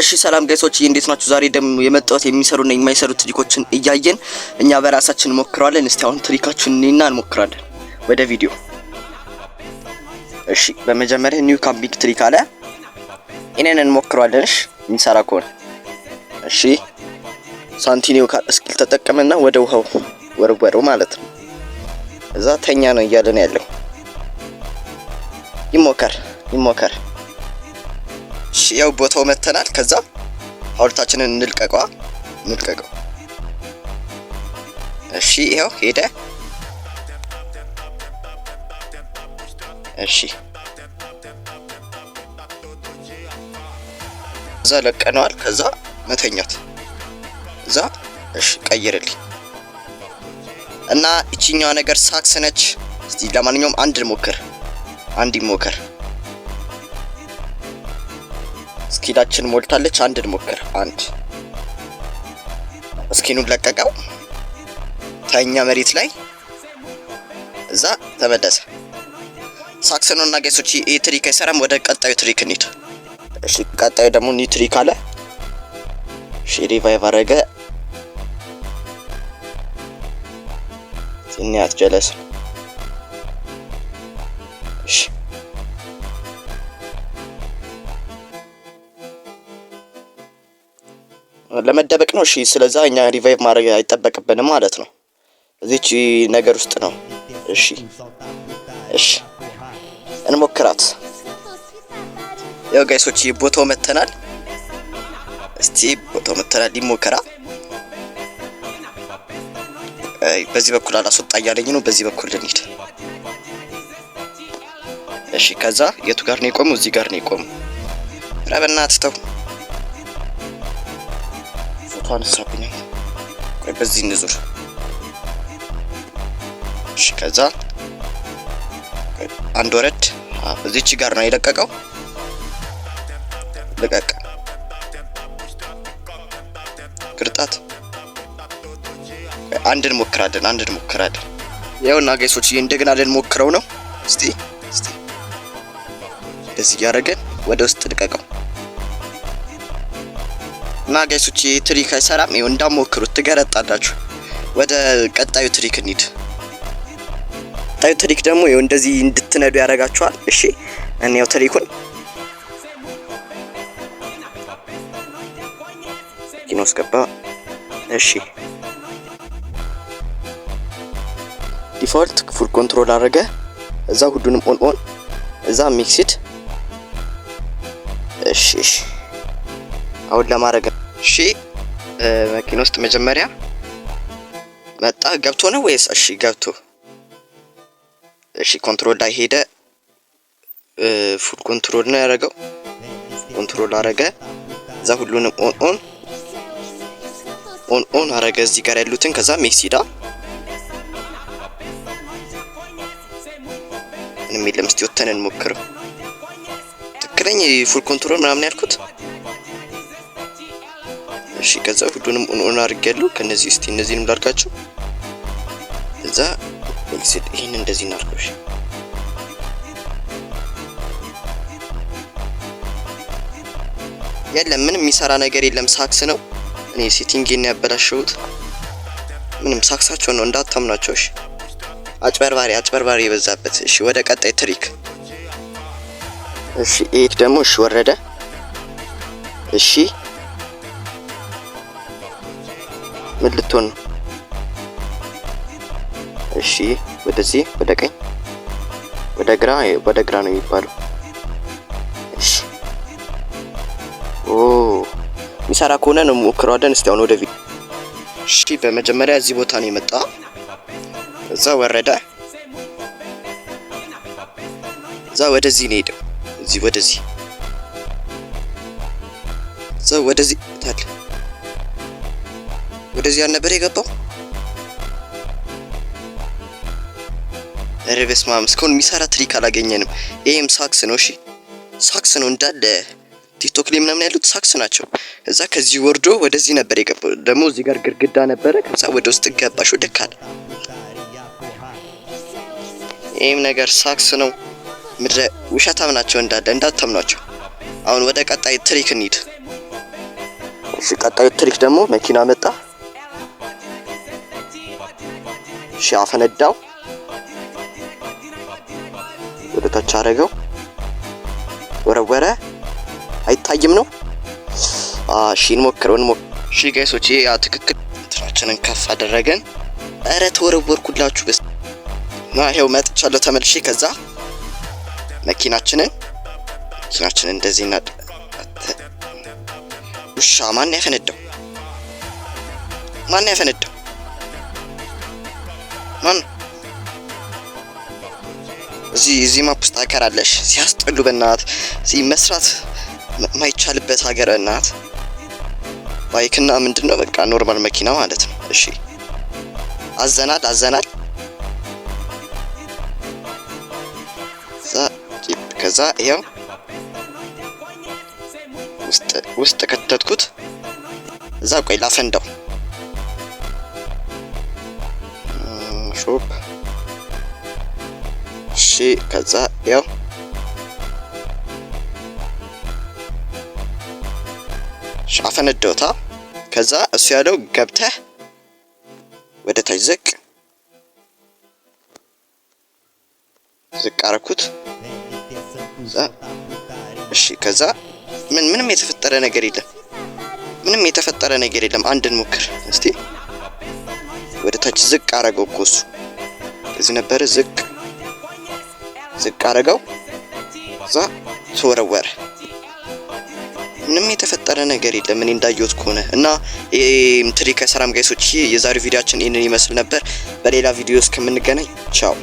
እሺ ሰላም ጋይሶች እንዴት ናችሁ? ዛሬ ደግሞ የመጣሁት የሚሰሩና የማይሰሩ ትሪኮችን እያየን እኛ በራሳችን ሞክረዋለን። እስቲ አሁን ትሪካችንን እኔና እንሞክራለን። ወደ ቪዲዮ። እሺ በመጀመሪያ ኒው ካምቢንግ ትሪክ አለ። እኔን እንሞክረዋለን። እሺ የሚሰራ ከሆነ እሺ ሳንቲኒው እስኪል ተጠቀመና ወደ ውሃው ወርወረው ማለት ነው። እዛ ተኛ ነው እያለን ያለው። ይሞከር እሺ ያው ቦታው መተናል። ከዛ ሐውልታችንን እንልቀቀው። እሺ ይሄው ሄደ። እሺ እዛ ለቀነዋል። ከዛ መተኛት እዛ እሺ ቀይርልኝ እና እቺኛዋ ነገር ሳክስ ነች። እስቲ ለማንኛውም አንድ ይሞከር። ስኪላችን ሞልታለች። አንድ እንሞክር። አንድ ስኪኑን ለቀቀው። ተኛ መሬት ላይ እዛ ተመለሰ። ሳክሰኖና ጋይሶች ይሄ ትሪክ አይሰራም። ወደ ቀጣዩ ትሪክ እንሂድ። እሺ ቀጣዩ ደግሞ ኒ ትሪክ አለ። እሺ ሪቫይቭ አረገ። ሲኒያት ጀለስ እሺ ለመደበቅ ነው። እሺ ስለዛ እኛ ሪቫይቭ ማድረግ አይጠበቅብንም ማለት ነው። እዚች ነገር ውስጥ ነው። እሺ እንሞክራት። ያው ጋይሶች ቦታው መተናል። እስቲ ቦታው መተናል። ይሞከራ። በዚህ በኩል አላስወጣ እያለኝ ነው። በዚህ በኩል እንሂድ። እሺ ከዛ የቱ ጋር ነው የቆመው? እዚህ ጋር ነው የቆመው። ኧረ በእናትህ ተው። አንሳብኝ። ቆይ በዚህ እንዙር። እሺ ከዛ አንድ ወረድ። እዚች ጋር ነው የለቀቀው። ለቀቅ ቅርጣት። አንድ እንሞክራለን። ያውና ጋይሶች እንደገና ልንሞክረው ነው። እስቲ እንደዚህ ያደረገን ወደ ውስጥ ልቀቀው። እና ጋይሶች ትሪክ አይሰራም። ይሄው እንዳሞክሩት ትገረጣላችሁ። ወደ ቀጣዩ ትሪክ እንሂድ። ቀጣዩ ትሪክ ደግሞ ይሄው እንደዚህ እንድትነዱ ያደርጋችኋል። እሺ እንየው ትሪኩን። ኪኖስ ገባ። እሺ ዲፎልት ፉል ኮንትሮል አደረገ። እዛ ሁሉንም ኦን እዛ ሚክስድ። እሺ አሁን ለማድረግ እሺ መኪና ውስጥ መጀመሪያ መጣ። ገብቶ ነው ወይስ? እሺ ገብቶ። እሺ ኮንትሮል ላይ ሄደ። ፉል ኮንትሮል ነው ያደረገው። ኮንትሮል አደረገ። እዛ ሁሉንም ኦን አደረገ። እዚህ ጋር ያሉትን ከዛ ሚክሲዳ ምንም የለም። እስቲ ወተን እንሞክረው። ትክክለኛ ፉል ኮንትሮል ምናምን ያልኩት። እሺ ከዛ ሁሉንም ኦን አድርጌያለሁ። ከነዚህ እስቲ እነዚህንም ላድርጋቸው። እዛ ኤክሲት ይሄን እንደዚህ እናድርገው። እሺ የለም ምንም የሚሰራ ነገር የለም። ሳክስ ነው። እኔ ሴቲንግን ያበላሸሁት። ምንም ሳክሳቸው ነው እንዳታምናቸው። እሺ አጭበርባሪ የበዛበት። እሺ ወደ ቀጣይ ትሪክ። እሺ ይሄ ደግሞ እሺ ወረደ። እሺ ምን ልትሆን ነው? እሺ ወደዚህ ወደ ቀኝ ወደ ግራ ነው የሚባለው። እሺ ሚሰራ ከሆነ ነው ሞክረዋለን። እስቲ አሁን ወደ ቪዲዮ። እሺ በመጀመሪያ እዚህ ቦታ ነው የመጣ። እዛ ወረደ። እዛ ወደዚህ ነው ሄደው። ወደዚህ ታል ወደዚህ ነበር የገባው። ኧረ በስመ አብ እስካሁን የሚሰራ ትሪክ አላገኘንም። ይሄም ሳክስ ነው። እሺ ሳክስ ነው እንዳለ ቲክቶክ ላይ ምናምን ያሉት ሳክስ ናቸው። እዛ ከዚህ ወርዶ ወደዚህ ነበር የገባው። ደግሞ እዚህ ጋር ግድግዳ ነበረ። ከዛ ወደ ውስጥ ገባሽ ወደ ካለ። ይሄም ነገር ሳክስ ነው። ምድረ ውሸታም ናቸው እንዳለ እንዳታምኗቸው። አሁን ወደ ቀጣይ ትሪክ እንሂድ። እሺ ቀጣዩ ትሪክ ደግሞ መኪና መጣ። እሺ አፈነዳው፣ ወደ ታች አደረገው፣ ወረወረ። አይታይም ነው። እሺ እንሞክረው። እሺ ጋይሶች ያ ትክክል። እንትናችንን ከፍ አደረገን። ኧረ ተወረወርኩላችሁ በስ ይሄው መጥቻለሁ ተመልሼ። ከዛ መኪናችንን እንደዚህ እና ውሻ ማን ያፈነዳው? ማን ያፈነዳው? ማን እዚህ ማፕ ውስጥ አከራለሽ ሲያስጠሉ በእናት መስራት ማይቻልበት ሀገር እናት ባይክና ምንድነው በቃ ኖርማል መኪና ማለት ነው። እሺ አዘናል ከዛ ይሄው ውስጥ ከተትኩት። እዛ ቆይ ላፈንዳው። ሾፕ እሺ ከዛ ያው አፈነዳውታ። ከዛ እሱ ያለው ገብተህ ወደ ታች ዝቅ አረኩት። እሺ ከዛ ምንም የተፈጠረ ነገር የለም። አንድን ሞክር እስቲ። ወደ ታች ዝቅ አረገው እኮ እሱ እዚህ ነበር። ዝቅ አረገው። እዛ ተወረወረ። ምንም የተፈጠረ ነገር የለም እኔ እንዳየሁት ከሆነ። እና ትሪክ አይሰራም ጋይሶች። የዛሬው ቪዲዮአችን ይሄንን ይመስል ነበር። በሌላ ቪዲዮ እስከምንገናኝ ቻው።